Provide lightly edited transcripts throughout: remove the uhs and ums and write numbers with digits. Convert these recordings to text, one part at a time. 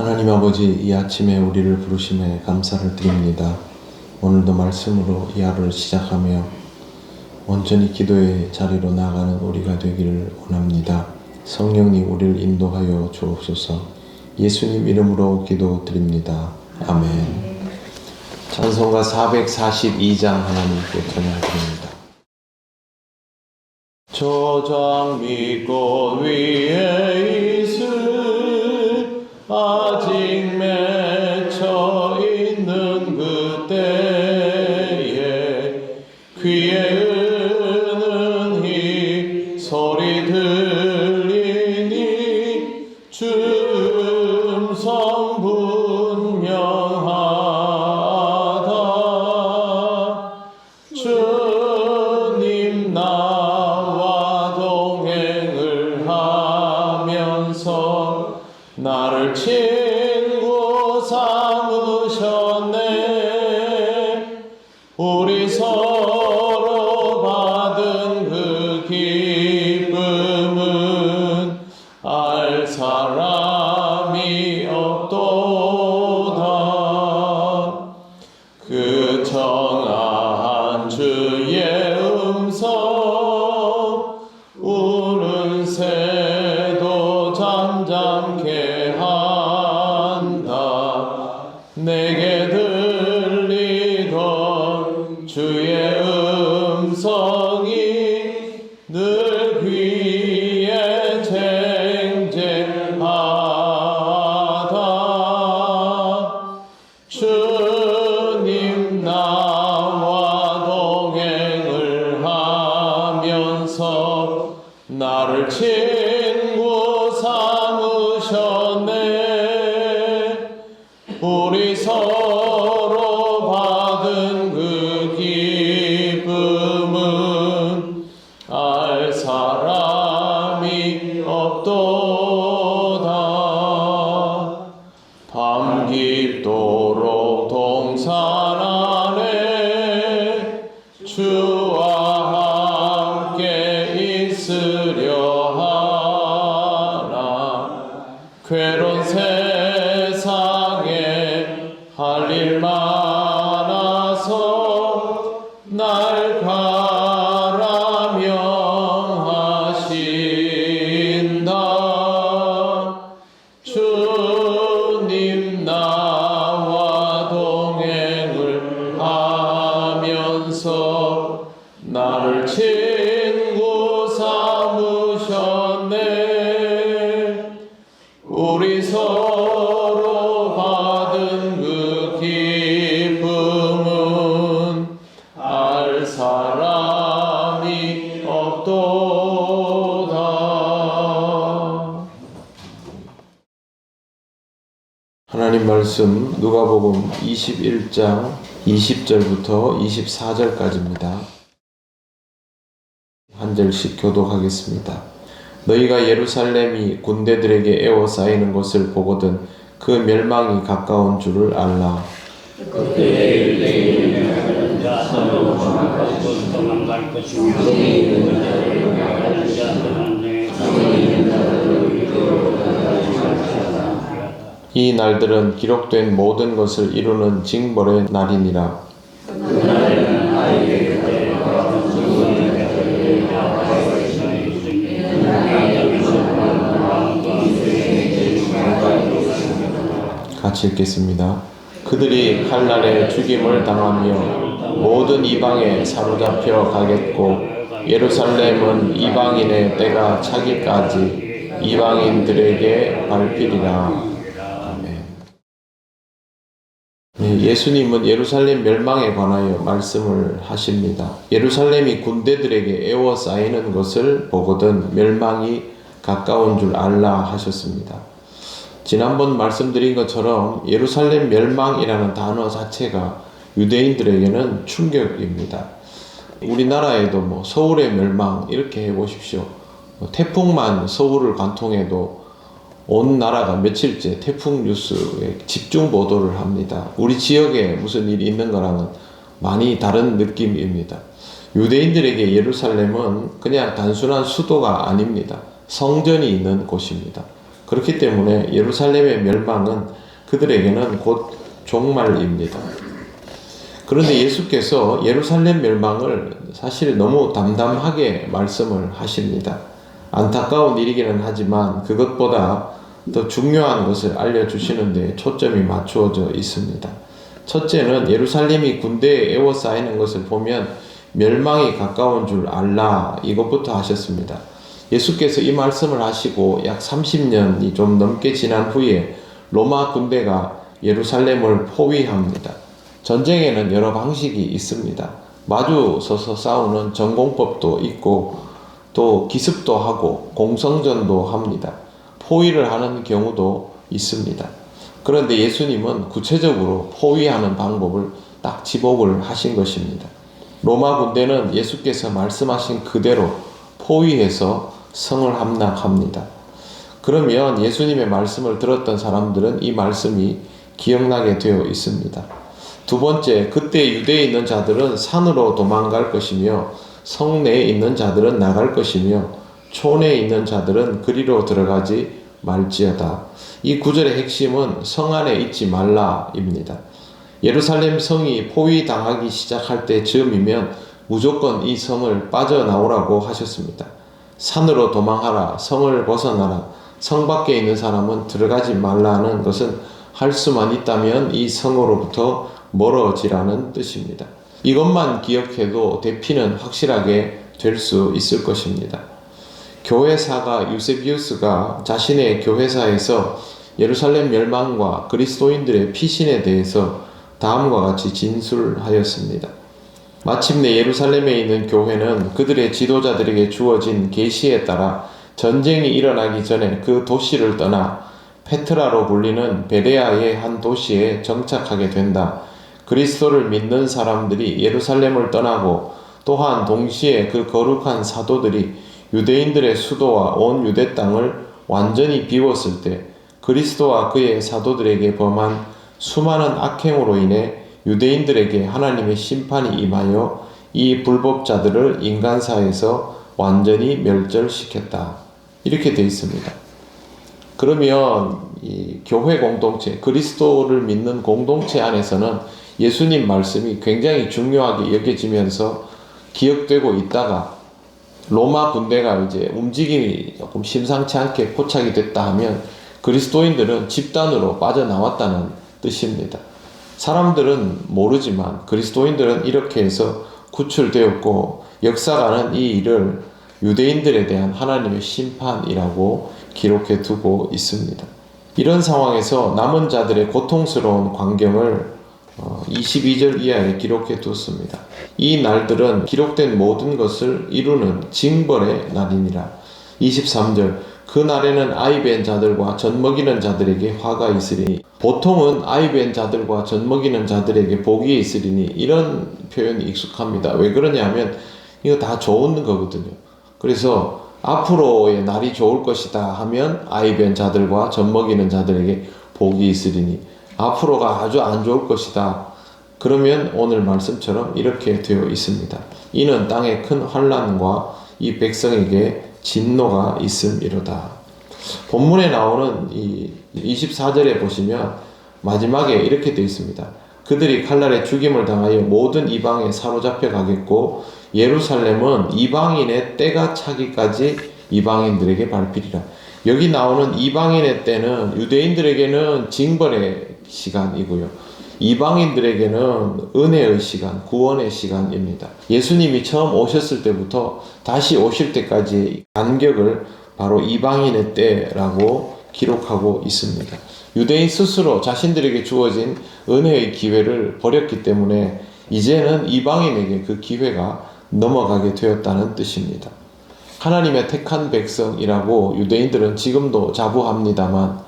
하나님 아버지, 이 아침에 우리를 부르심에 감사를 드립니다. 오늘도 말씀으로 이 하루를 시작하며 온전히 기도의 자리로 나아가는 우리가 되기를 원합니다. 성령님 우리를 인도하여 주옵소서. 예수님 이름으로 기도드립니다. 아멘. 찬송가 442장 하나님께 찬양드립니다. 저장 믿고 위에 있을 아직 맺혀 있는 그때에 귀에 은은히 소리 들리니 주 음성 분명하다. 주님 나와 동행을 하면서 나를 친구 삼으셨네. 우리 서로 받은 그 기쁨은 알 사람이 없도다. 그 청아한 주의 음성 우는 새도 잠잠케 한다. 내게 들리던 주의 음성이 늘 귀에 쟁쟁하다. 주님 나와 동행을 하면서 나를 친구 삼으셨네. 우리 서로 받은 그 기쁨은 알 사람이 없도다. 밤 깊도록 동산 안에 주와 함께 있으려 하나. 괴로운 세상에 할 일 많아서 날 가라명하신다. 주님 나와 동행을 하면서 나를 친구 삼으셨네. 우리 서로 받은 그 기쁨은 알 사람이 없도다. 하나님 말씀 누가복음 21장 20절부터 24절까지입니다. 한 절씩 교독하겠습니다. 너희가 예루살렘이 군대들에게 에워싸이는 것을 보거든 그 멸망이 가까운 줄을 알라. 이 날들은 기록된 모든 것을 이루는 징벌의 날이니라. 같이 읽겠습니다. 그들이 칼날에 죽임을 당하며 모든 이방에 사로잡혀 가겠고 예루살렘은 이방인의 때가 차기까지 이방인들에게 밟히리라. 아멘. 예수님은 예루살렘 멸망에 관하여 말씀을 하십니다. 예루살렘이 군대들에게 에워싸이는 것을 보거든 멸망이 가까운 줄 알라 하셨습니다. 지난번 말씀드린 것처럼 예루살렘 멸망이라는 단어 자체가 유대인들에게는 충격입니다. 우리나라에도 서울의 멸망 이렇게 해보십시오. 태풍만 서울을 관통해도 온 나라가 며칠째 태풍 뉴스에 집중 보도를 합니다. 우리 지역에 무슨 일이 있는 거랑은 많이 다른 느낌입니다. 유대인들에게 예루살렘은 그냥 단순한 수도가 아닙니다. 성전이 있는 곳입니다. 그렇기 때문에 예루살렘의 멸망은 그들에게는 곧 종말입니다. 그런데 예수께서 예루살렘 멸망을 사실 너무 담담하게 말씀을 하십니다. 안타까운 일이기는 하지만 그것보다 더 중요한 것을 알려주시는 데 초점이 맞추어져 있습니다. 첫째는 예루살렘이 군대에 에워싸이는 것을 보면 멸망이 가까운 줄 알라, 이것부터 하셨습니다. 예수께서 이 말씀을 하시고 약 30년이 좀 넘게 지난 후에 로마 군대가 예루살렘을 포위합니다. 전쟁에는 여러 방식이 있습니다. 마주 서서 싸우는 전공법도 있고 또 기습도 하고 공성전도 합니다. 포위를 하는 경우도 있습니다. 그런데 예수님은 구체적으로 포위하는 방법을 딱 지목을 하신 것입니다. 로마 군대는 예수께서 말씀하신 그대로 포위해서 성을 함락합니다. 그러면 예수님의 말씀을 들었던 사람들은 이 말씀이 기억나게 되어 있습니다. 두 번째, 그때 유대에 있는 자들은 산으로 도망갈 것이며 성내에 있는 자들은 나갈 것이며 촌에 있는 자들은 그리로 들어가지 말지어다. 이 구절의 핵심은 성 안에 있지 말라입니다. 예루살렘 성이 포위당하기 시작할 때쯤이면 무조건 이 성을 빠져나오라고 하셨습니다. 산으로 도망하라, 성을 벗어나라, 성 밖에 있는 사람은 들어가지 말라는 것은 할 수만 있다면 이 성으로부터 멀어지라는 뜻입니다. 이것만 기억해도 대피는 확실하게 될 수 있을 것입니다. 교회사가 유세비우스가 자신의 교회사에서 예루살렘 멸망과 그리스도인들의 피신에 대해서 다음과 같이 진술하였습니다. 마침내 예루살렘에 있는 교회는 그들의 지도자들에게 주어진 계시에 따라 전쟁이 일어나기 전에 그 도시를 떠나 페트라로 불리는 베레아의 한 도시에 정착하게 된다. 그리스도를 믿는 사람들이 예루살렘을 떠나고 또한 동시에 그 거룩한 사도들이 유대인들의 수도와 온 유대 땅을 완전히 비웠을 때 그리스도와 그의 사도들에게 범한 수많은 악행으로 인해 유대인들에게 하나님의 심판이 임하여 이 불법자들을 인간사에서 완전히 멸절시켰다. 이렇게 되어 있습니다. 그러면 이 교회 공동체, 그리스도를 믿는 공동체 안에서는 예수님 말씀이 굉장히 중요하게 여겨지면서 기억되고 있다가 로마 군대가 이제 움직임이 조금 심상치 않게 포착이 됐다 하면 그리스도인들은 집단으로 빠져나왔다는 뜻입니다. 사람들은 모르지만 그리스도인들은 이렇게 해서 구출되었고 역사가는 이 일을 유대인들에 대한 하나님의 심판이라고 기록해 두고 있습니다. 이런 상황에서 남은 자들의 고통스러운 광경을 22절 이하에 기록해 두었습니다. 이 날들은 기록된 모든 것을 이루는 징벌의 날이니라. 23절, 그 날에는 아이벤 자들과 젖먹이는 자들에게 화가 있으리니, 보통은 아이벤 자들과 젖먹이는 자들에게 복이 있으리니, 이런 표현이 익숙합니다. 왜 그러냐면 이거 다 좋은 거거든요. 그래서 앞으로의 날이 좋을 것이다 하면 아이벤 자들과 젖먹이는 자들에게 복이 있으리니, 앞으로가 아주 안 좋을 것이다 그러면 오늘 말씀처럼 이렇게 되어 있습니다. 이는 땅에 큰 환난과 이 백성에게 진노가 있음이로다. 본문에 나오는 이 24절에 보시면 마지막에 이렇게 되어 있습니다. 그들이 칼날에 죽임을 당하여 모든 이방에 사로잡혀 가겠고 예루살렘은 이방인의 때가 차기까지 이방인들에게 밟히리라. 여기 나오는 이방인의 때는 유대인들에게는 징벌의 시간이고요. 이방인들에게는 은혜의 시간, 구원의 시간입니다. 예수님이 처음 오셨을 때부터 다시 오실 때까지의 간격을 바로 이방인의 때라고 기록하고 있습니다. 유대인 스스로 자신들에게 주어진 은혜의 기회를 버렸기 때문에 이제는 이방인에게 그 기회가 넘어가게 되었다는 뜻입니다. 하나님의 택한 백성이라고 유대인들은 지금도 자부합니다만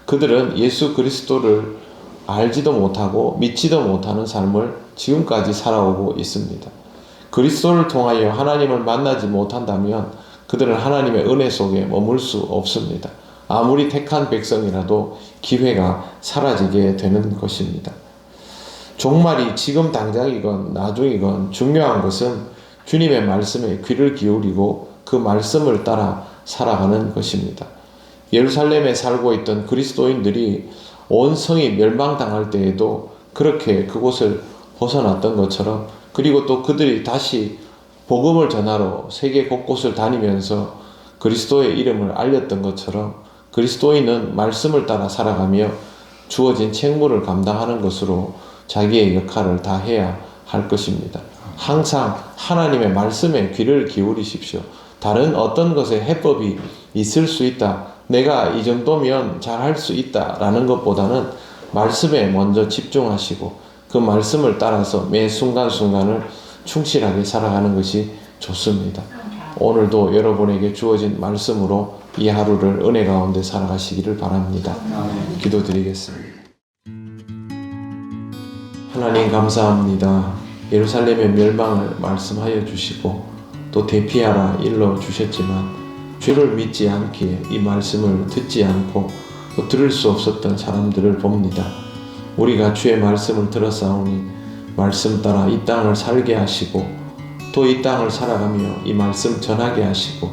그들은 예수 그리스도를 알지도 못하고 믿지도 못하는 삶을 지금까지 살아오고 있습니다. 그리스도를 통하여 하나님을 만나지 못한다면 그들은 하나님의 은혜 속에 머물 수 없습니다. 아무리 택한 백성이라도 기회가 사라지게 되는 것입니다. 종말이 지금 당장이건 나중이건 중요한 것은 주님의 말씀에 귀를 기울이고 그 말씀을 따라 살아가는 것입니다. 예루살렘에 살고 있던 그리스도인들이 온 성이 멸망당할 때에도 그렇게 그곳을 벗어났던 것처럼, 그리고 또 그들이 다시 복음을 전하러 세계 곳곳을 다니면서 그리스도의 이름을 알렸던 것처럼, 그리스도인은 말씀을 따라 살아가며 주어진 책무를 감당하는 것으로 자기의 역할을 다해야 할 것입니다. 항상 하나님의 말씀에 귀를 기울이십시오. 다른 어떤 것에 해법이 있을 수 있다, 내가 이 정도면 잘할 수 있다 라는 것보다는 말씀에 먼저 집중하시고 그 말씀을 따라서 매 순간순간을 충실하게 살아가는 것이 좋습니다. 오늘도 여러분에게 주어진 말씀으로 이 하루를 은혜 가운데 살아가시기를 바랍니다. 기도드리겠습니다. 하나님 감사합니다. 예루살렘의 멸망을 말씀하여 주시고 또 대피하라 일러 주셨지만 죄를 믿지 않기에 이 말씀을 듣지 않고 또 들을 수 없었던 사람들을 봅니다. 우리가 주의 말씀을 들었사오니 말씀 따라 이 땅을 살게 하시고 또 이 땅을 살아가며 이 말씀 전하게 하시고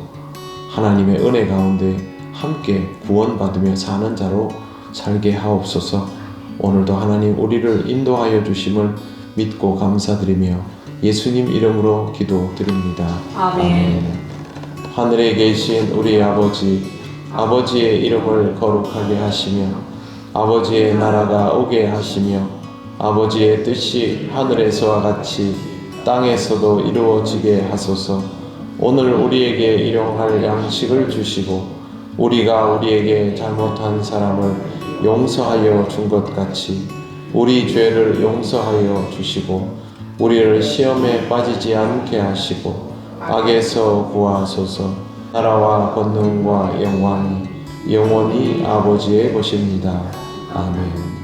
하나님의 은혜 가운데 함께 구원받으며 사는 자로 살게 하옵소서. 오늘도 하나님 우리를 인도하여 주심을 믿고 감사드리며 예수님 이름으로 기도드립니다. 아멘. 하늘에 계신 우리 아버지, 아버지의 이름을 거룩하게 하시며 아버지의 나라가 오게 하시며 아버지의 뜻이 하늘에서와 같이 땅에서도 이루어지게 하소서. 오늘 우리에게 일용할 양식을 주시고 우리가 우리에게 잘못한 사람을 용서하여 준 것 같이 우리 죄를 용서하여 주시고 우리를 시험에 빠지지 않게 하시고 악에서 구하소서. 나라와 권능과 영광이 영원히 아버지의 것입니다. 아멘.